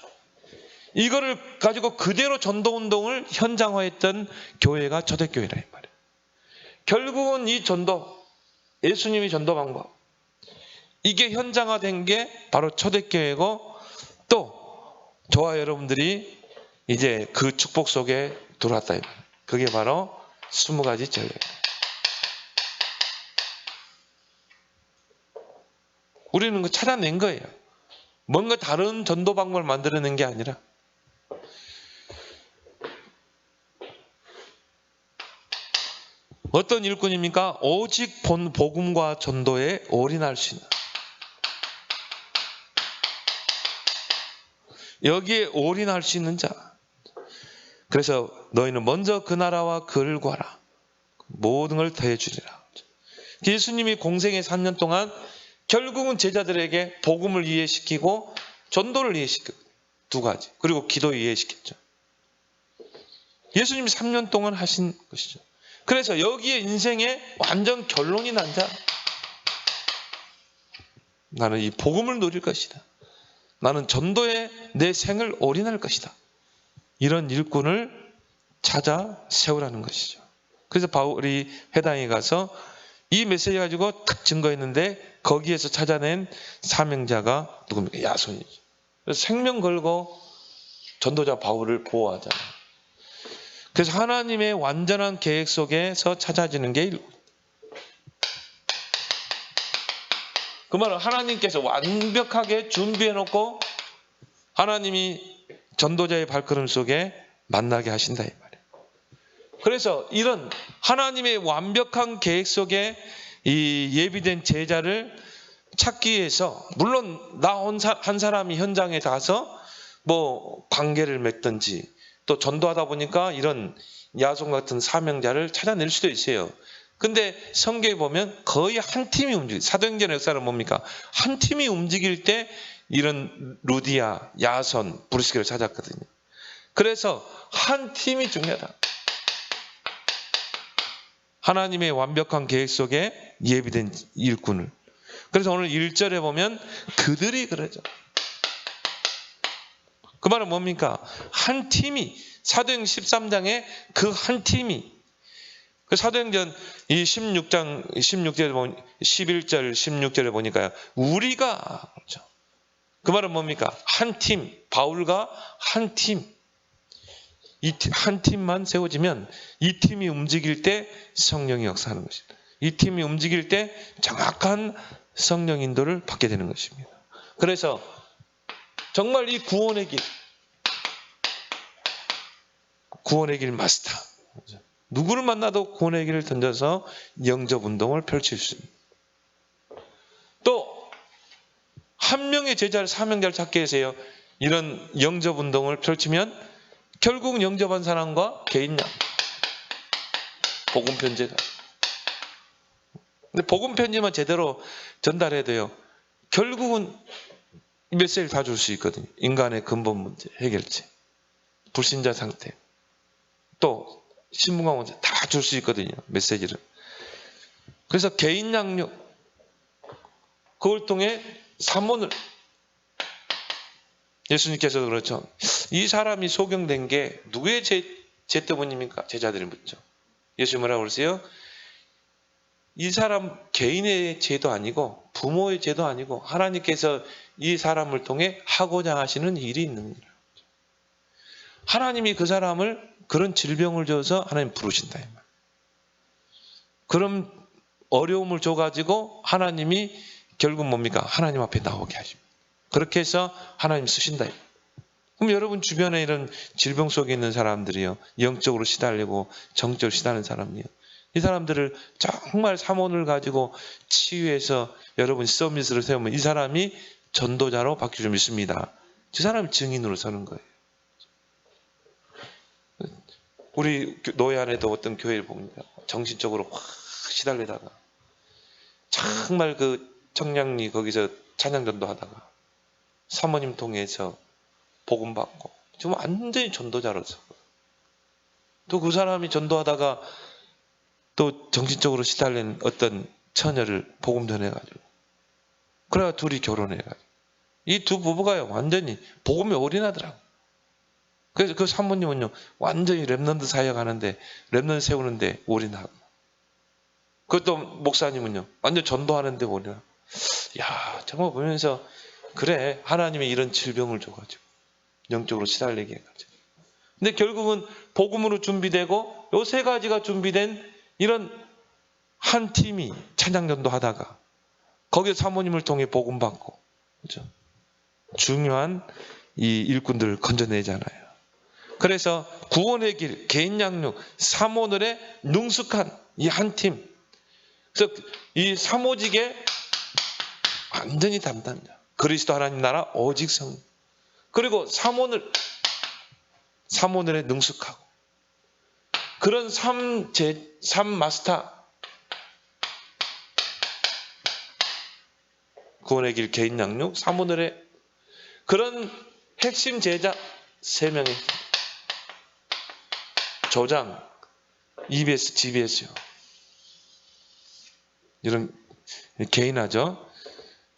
이거를 가지고 그대로 전도운동을 현장화했던 교회가 초대교회라 이 말이에요. 결국은 이 전도, 예수님이 전도 방법, 이게 현장화된 게 바로 초대교회고, 또 저와 여러분들이 이제 그 축복 속에 들어왔다. 그게 바로 20가지 전략. 우리는 그 찾아낸 거예요. 뭔가 다른 전도 방법을 만들어낸 게 아니라. 어떤 일꾼입니까? 오직 본 복음과 전도에 올인할 수 있는, 여기에 올인할 수 있는 자. 그래서 너희는 먼저 그 나라와 그를 구하라. 모든 걸 더해 주리라. 예수님이 공생의 3년 동안 결국은 제자들에게 복음을 이해시키고 전도를 이해시켰어요. 두 가지. 그리고 기도 이해시켰죠. 예수님이 3년 동안 하신 것이죠. 그래서 여기에 인생의 완전 결론이 난 자. 나는 이 복음을 누릴 것이다. 나는 전도에 내 생을 올인할 것이다. 이런 일꾼을 찾아 세우라는 것이죠. 그래서 바울이 회당에 가서 이 메시지 가지고 탁 증거했는데 거기에서 찾아낸 사명자가 누굽니까? 야손이죠. 그래서 생명 걸고 전도자 바울을 보호하잖아요. 그래서 하나님의 완전한 계획 속에서 찾아지는 게 일꾼. 그 말은 하나님께서 완벽하게 준비해놓고 하나님이 전도자의 발걸음 속에 만나게 하신다 이 말이에요. 그래서 이런 하나님의 완벽한 계획 속에 이 예비된 제자를 찾기 위해서 물론 나 한 사람이 현장에 가서 뭐 관계를 맺든지 또 전도하다 보니까 이런 야손 같은 사명자를 찾아낼 수도 있어요. 근데 성경에 보면 거의 한 팀이 움직여요. 사도행전 역사는 뭡니까? 한 팀이 움직일 때 이런 루디아, 야손, 브리스기를 찾았거든요. 그래서 한 팀이 중요하다. 하나님의 완벽한 계획 속에 예비된 일꾼을. 그래서 오늘 1절에 보면 그들이 그러죠. 그 말은 뭡니까? 한 팀이, 사도행전 13장에 그 한 팀이, 그 사도행전 이 16절에 보면 11절, 16절에 보니까요. 우리가, 그렇죠. 그 말은 뭡니까? 한 팀, 바울과 한 팀. 이 한 팀만 세워지면 이 팀이 움직일 때 성령이 역사하는 것입니다. 이 팀이 움직일 때 정확한 성령 인도를 받게 되는 것입니다. 그래서 정말 이 구원의 길 마스터. 누구를 만나도 구원의 길을 던져서 영접 운동을 펼칠 수 있습니다. 또 한 명의 제자를 사명자를 찾게 해서요. 이런 영접 운동을 펼치면 결국 영접한 사람과 개인 양 복음 편지가. 근데 복음 편지만 제대로 전달해야 돼요. 결국은 메시지를 다 줄 수 있거든요. 인간의 근본 문제, 해결책, 불신자 상태, 또 신분과 문제 다 줄 수 있거든요. 메시지를. 그래서 개인 양육, 그걸 통해 사문을, 예수님께서도 그렇죠. 이 사람이 소경된 게 누구의 죄 때문입니까? 제자들이 묻죠. 예수님 뭐라고 그러세요? 이 사람 개인의 죄도 아니고 부모의 죄도 아니고 하나님께서 이 사람을 통해 하고자 하시는 일이 있는 거예요. 하나님이 그 사람을 그런 질병을 줘서 하나님 부르신다. 그런 어려움을 줘가지고 하나님이 결국 뭡니까? 하나님 앞에 나오게 하십니다. 그렇게 해서 하나님 쓰신다. 그럼 여러분 주변에 이런 질병 속에 있는 사람들이요. 영적으로 시달리고 정적으로 시달리는 사람이요. 이 사람들을 정말 사모를 가지고 치유해서 여러분 서밋을 세우면 이 사람이 전도자로 바뀔 줄 믿습니다. 그 사람이 증인으로 서는 거예요. 우리 노예 안에도 어떤 교회를 봅니다. 정신적으로 확 시달리다가 정말 그 청량리 거기서 찬양 전도하다가 사모님 통해서 복음 받고 지금 완전히 전도자로서 또 그 사람이 전도하다가 또 정신적으로 시달린 어떤 처녀를 복음 전해가지고 그래가 둘이 결혼해가지고 이 두 부부가요 완전히 복음에 올인하더라고. 그래서 그 사모님은요 완전히 랩넌트 사역하는데 랩넌트 세우는데 올인하고 그것도 목사님은요 완전 전도하는데 올인하고. 야 정말 보면서 그래 하나님이 이런 질병을 줘가지고 영적으로 시달리게 해가지고 근데 결국은 복음으로 준비되고 요 세 가지가 준비된 이런 한 팀이 찬양전도 하다가 거기에 사모님을 통해 복음 받고 그렇죠? 중요한 이 일꾼들을 건져내잖아요. 그래서 구원의 길, 개인 양육, 사모늘에 능숙한 이 한 팀. 그래서 이 사모직에 완전히 담당자. 그리스도 하나님 나라 오직 성. 그리고 사모늘에 능숙하고 그런 삶 마스터 구원의 길 개인 양육 사모늘의 그런 핵심 제자 3명이 조장 EBS, GBS요. 이런 개인화죠.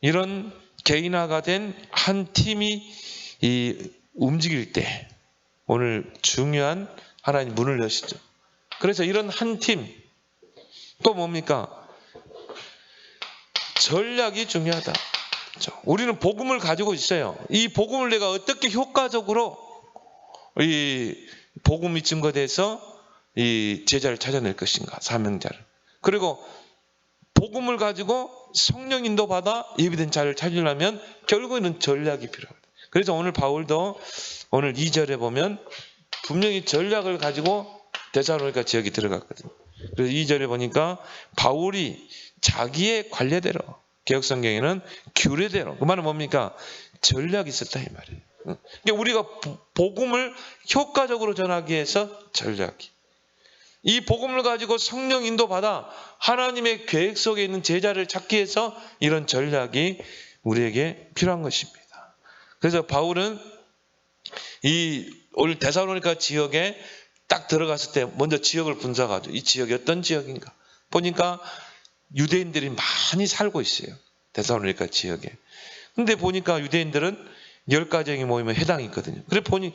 이런 개인화가 된 한 팀이 움직일 때 오늘 중요한 하나님 문을 여시죠. 그래서 이런 한 팀 또 뭡니까? 전략이 중요하다. 우리는 복음을 가지고 있어요. 이 복음을 내가 어떻게 효과적으로 이 복음이 증거돼서 이 제자를 찾아낼 것인가, 사명자를. 그리고 복음을 가지고 성령 인도 받아 예비된 자를 찾으려면 결국에는 전략이 필요합니다. 그래서 오늘 바울도 오늘 2절에 보면 분명히 전략을 가지고 데살로니가 지역에 들어갔거든요. 그래서 2절에 보니까 바울이 자기의 관례대로, 개역성경에는 규례대로, 그 말은 뭡니까? 전략이 있었다 이 말이에요. 그러니까 우리가 복음을 효과적으로 전하기 위해서 전략이, 이 복음을 가지고 성령 인도받아 하나님의 계획 속에 있는 제자를 찾기 위해서 이런 전략이 우리에게 필요한 것입니다. 그래서 바울은 오늘 데살로니가 지역에 딱 들어갔을 때 먼저 지역을 분석하죠. 이 지역이 어떤 지역인가 보니까 유대인들이 많이 살고 있어요. 데살로니가 지역에. 근데 보니까 유대인들은 10가정이 모이면 회당이 있거든요. 그래 보니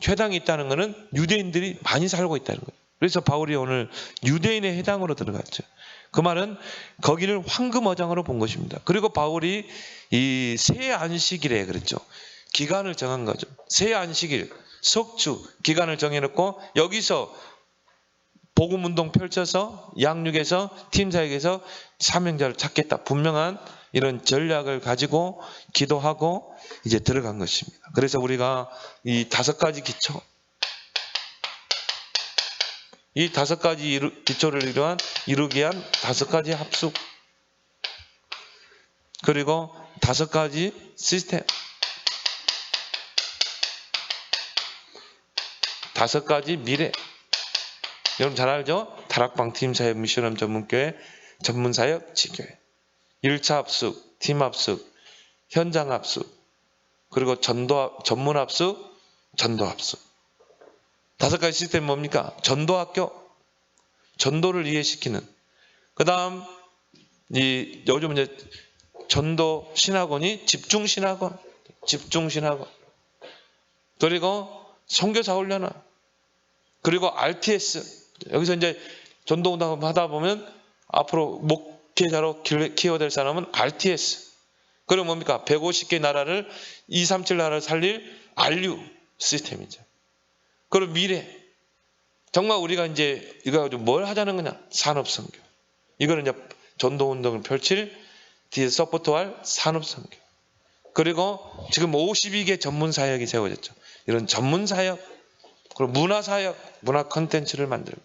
회당이 있다는 것은 유대인들이 많이 살고 있다는 거예요. 그래서 바울이 오늘 유대인의 회당으로 들어갔죠. 그 말은 거기를 황금어장으로 본 것입니다. 그리고 바울이 이 새 안식일에 그랬죠. 기간을 정한 거죠. 새 안식일, 석주 기간을 정해놓고 여기서 복음운동 펼쳐서 양육에서 팀사역에서 사명자를 찾겠다. 분명한 이런 전략을 가지고 기도하고 이제 들어간 것입니다. 그래서 우리가 이 5가지 기초, 이 5가지 기초를 이루기 위한 5가지 합숙, 그리고 5가지 시스템, 5가지 미래. 여러분 잘 알죠? 다락방 팀사역 미션홈 전문교회 전문사역 지교회, 1차 합숙, 팀 합숙, 현장 합숙, 그리고 전문 합숙, 전도 합숙. 5가지 시스템이 뭡니까? 전도학교, 전도를 이해시키는. 그 다음 요즘 이제 전도 신학원이 집중신학원, 그리고 선교사훈련원, 그리고 RTS. 여기서 이제 전도운동 하다 보면 앞으로 목회자로 키워될 사람은 RTS. 그리고 뭡니까? 150개 나라를 237 나라를 살릴 RU 시스템이죠. 그리고 미래. 정말 우리가 이제 이거 가지고 뭘 하자는 거냐? 산업선교. 이거는 이제 전도운동을 펼칠 뒤에 서포트할 산업선교. 그리고 지금 52개 전문사역이 세워졌죠. 이런 전문사역, 그리고 문화사역, 문화 콘텐츠를 만들고,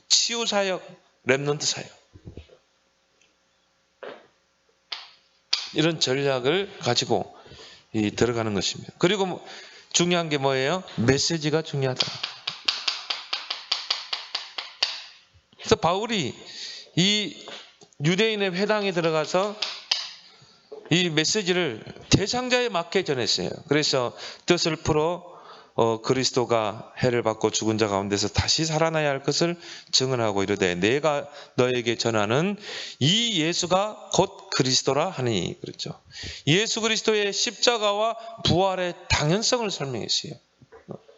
치유사역, 랩넌트 사역. 이런 전략을 가지고 들어가는 것입니다. 그리고 중요한 게 뭐예요? 메시지가 중요하다. 그래서 바울이 이 유대인의 회당에 들어가서 이 메시지를 대상자에 맞게 전했어요. 그래서 뜻을 풀어 그리스도가 해를 받고 죽은 자 가운데서 다시 살아나야 할 것을 증언하고 이르되 내가 너에게 전하는 이 예수가 곧 그리스도라 하니. 그렇죠. 예수 그리스도의 십자가와 부활의 당연성을 설명했어요.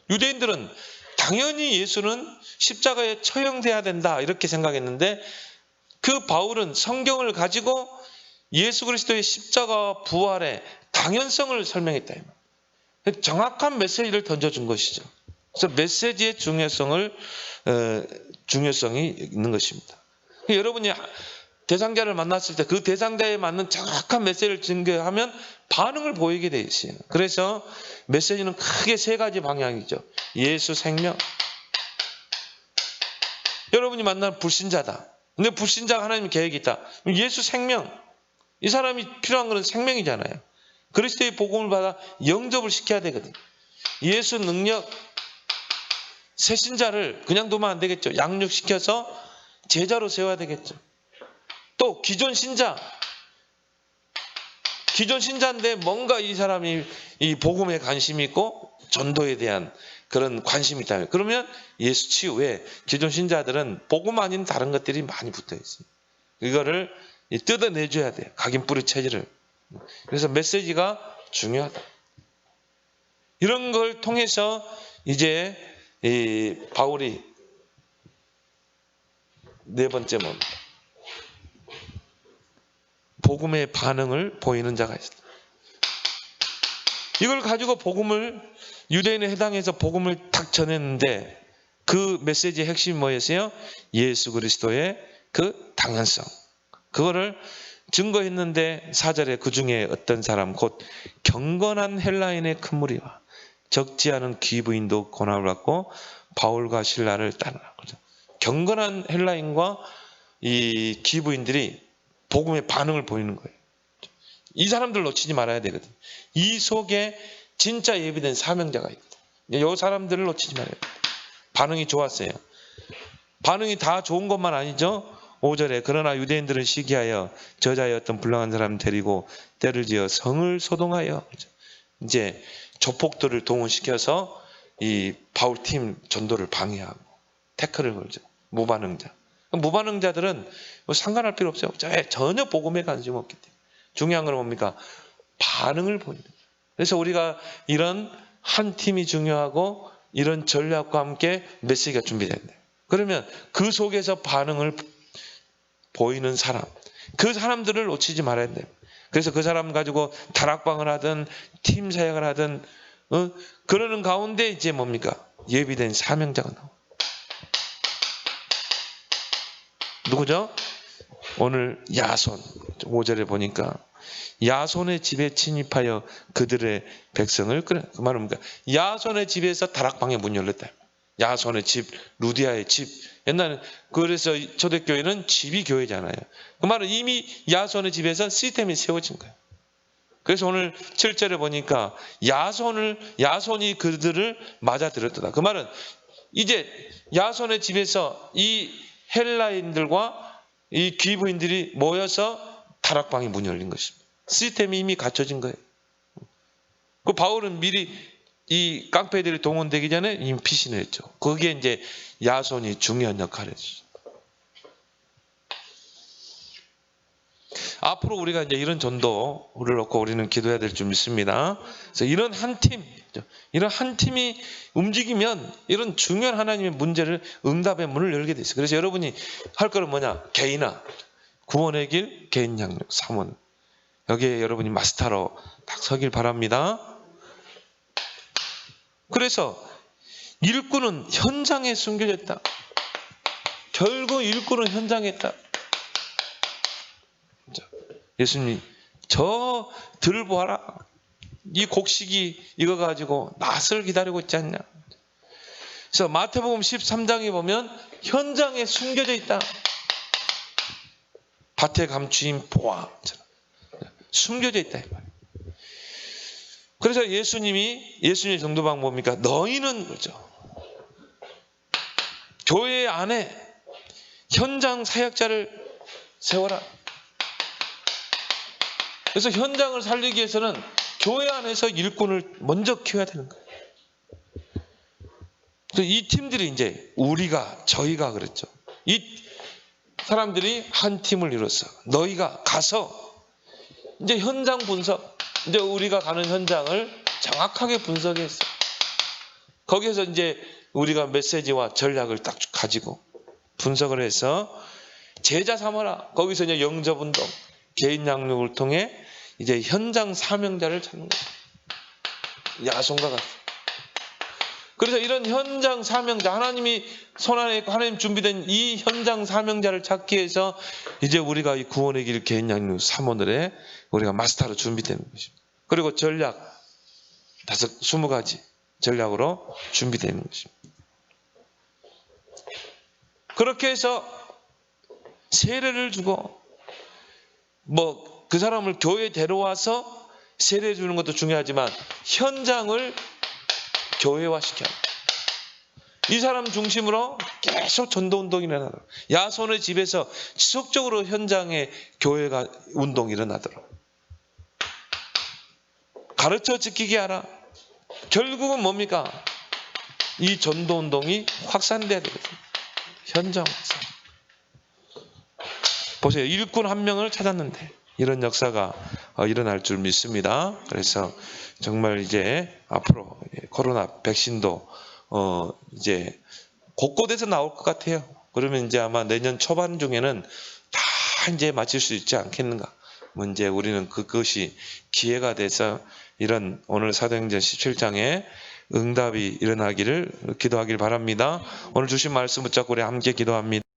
유대인들은 당연히 예수는 십자가에 처형돼야 된다 이렇게 생각했는데 그 바울은 성경을 가지고 예수 그리스도의 십자가와 부활의 당연성을 설명했다. 정확한 메시지를 던져준 것이죠. 그래서 메시지의 중요성이 있는 것입니다. 여러분이 대상자를 만났을 때 그 대상자에 맞는 정확한 메시지를 증거하면 반응을 보이게 돼 있어요. 그래서 메시지는 크게 3가지 방향이죠. 예수 생명. 여러분이 만난 불신자다. 근데 불신자가 하나님 계획이 있다. 예수 생명, 이 사람이 필요한 것은 생명이잖아요. 그리스도의 복음을 받아 영접을 시켜야 되거든. 예수 능력, 새신자를 그냥 두면 안 되겠죠. 양육시켜서 제자로 세워야 되겠죠. 또 기존 신자인데 뭔가 이 사람이 이 복음에 관심이 있고 전도에 대한 그런 관심이 있다면, 그러면 예수 치유. 왜? 기존 신자들은 복음 아닌 다른 것들이 많이 붙어 있어요. 이거를 뜯어내줘야 돼요. 각인 뿌리 체질을. 그래서 메시지가 중요하다. 이런 걸 통해서 이제 이 바울이 네 번째 뭡니까? 복음의 반응을 보이는 자가 있다. 이걸 가지고 복음을, 유대인에 해당해서 복음을 탁 전했는데 그 메시지의 핵심이 뭐였어요? 예수 그리스도의 그 당연성. 그거를 증거했는데 4절에 그 중에 어떤 사람 곧 경건한 헬라인의 큰 무리와 적지 않은 귀부인도 고난을 받고 바울과 실라를 따르라. 경건한 헬라인과 이 귀부인들이 복음의 반응을 보이는 거예요. 이 사람들 놓치지 말아야 되거든. 이 속에 진짜 예비된 사명자가 있다. 이 사람들을 놓치지 말아야 돼. 반응이 좋았어요. 반응이 다 좋은 것만 아니죠. 5절에 그러나 유대인들은 시기하여 저자의 어떤 불량한 사람 데리고 때를 지어 성을 소동하여 이제 조폭들을 동원시켜서 이 바울팀 전도를 방해하고 태클을 걸죠. 무반응자. 무반응자들은 상관할 필요 없어요. 전혀 복음에 관심 없기 때문에. 중요한 건 뭡니까? 반응을 보이는 거예요. 그래서 우리가 이런 한 팀이 중요하고 이런 전략과 함께 메시지가 준비된다. 그러면 그 속에서 반응을 보이는 사람, 그 사람들을 놓치지 말아야 돼요. 그래서 그 사람 가지고 다락방을 하든 팀 사역을 하든 그러는 가운데 이제 뭡니까? 예비된 사명자가 나와요. 누구죠? 오늘 야손 5절에 보니까 야손의 집에 침입하여 그들의 백성을 끌어. 그 말은 뭡니까? 야손의 집에서 다락방에 문 열렸다. 야손의 집, 루디아의 집. 옛날에 그래서 초대교회는 집이 교회잖아요. 그 말은 이미 야손의 집에서 시스템이 세워진 거예요. 그래서 오늘 7절에 보니까 야손이 그들을 맞아들였다. 그 말은 이제 야손의 집에서 이 헬라인들과 이 귀부인들이 모여서 다락방이 문 열린 것입니다. 시스템이 이미 갖춰진 거예요. 그 바울은 미리 이 깡패들이 동원되기 전에 이미 피신을 했죠. 거기에 이제 야손이 중요한 역할을 했죠. 앞으로 우리가 이제 이런 전도를 놓고 우리는 기도해야 될 줄 믿습니다. 그래서 이런 한 팀이 움직이면 이런 중요한 하나님의 문제를 응답의 문을 열게 돼 있어요. 그래서 여러분이 할 거는 뭐냐? 개인화, 구원의 길, 개인 양육, 3원. 여기에 여러분이 마스터로 딱 서길 바랍니다. 그래서 일꾼은 현장에 숨겨져 있다. 결국 일꾼은 현장에 있다. 예수님이 저 들보아라. 이 곡식이 이거 가지고 낫을 기다리고 있지 않냐. 그래서 마태복음 13장에 보면 현장에 숨겨져 있다. 밭에 감추인 보화 숨겨져 있다. 그래서 예수님의 전도방 뭡니까? 너희는 그렇죠. 교회 안에 현장 사역자를 세워라. 그래서 현장을 살리기 위해서는 교회 안에서 일꾼을 먼저 키워야 되는 거예요. 그래서 이 팀들이 이제 저희가 그랬죠. 이 사람들이 한 팀을 이뤘어. 너희가 가서 이제 현장 분석, 이제 우리가 가는 현장을 정확하게 분석했어. 거기에서 이제 우리가 메시지와 전략을 딱 가지고 분석을 해서 제자 삼아라. 거기서 이제 영접운동, 개인 양육을 통해 이제 현장 사명자를 찾는 거예요. 야손과 같은. 그래서 이런 현장 사명자, 하나님이 손안에 하나님 준비된 이 현장 사명자를 찾기 위해서 이제 우리가 이 구원의 길 개인 양육 3원을에 우리가 마스터로 준비되는 것입니다. 그리고 전략 20가지 전략으로 준비되는 것입니다. 그렇게 해서 세례를 주고 뭐 그 사람을 교회에 데려와서 세례 주는 것도 중요하지만 현장을 교회화시켜야 합니다. 이 사람 중심으로 계속 전도운동이 일어나도록, 야손의 집에서 지속적으로 현장에 교회가 운동이 일어나도록 가르쳐 지키게 하라. 결국은 뭡니까? 이 전도운동이 확산돼야 되거든요. 현장 확산. 보세요. 일꾼 한 명을 찾았는데 이런 역사가 일어날 줄 믿습니다. 그래서 정말 이제 앞으로 코로나 백신도 이제 곳곳에서 나올 것 같아요. 그러면 이제 아마 내년 초반 중에는 다 이제 맞출 수 있지 않겠는가. 뭐 이제 우리는 그것이 기회가 돼서 이런 오늘 사도행전 17장에 응답이 일어나기를 기도하길 바랍니다. 오늘 주신 말씀 붙잡고 우리 함께 기도합니다.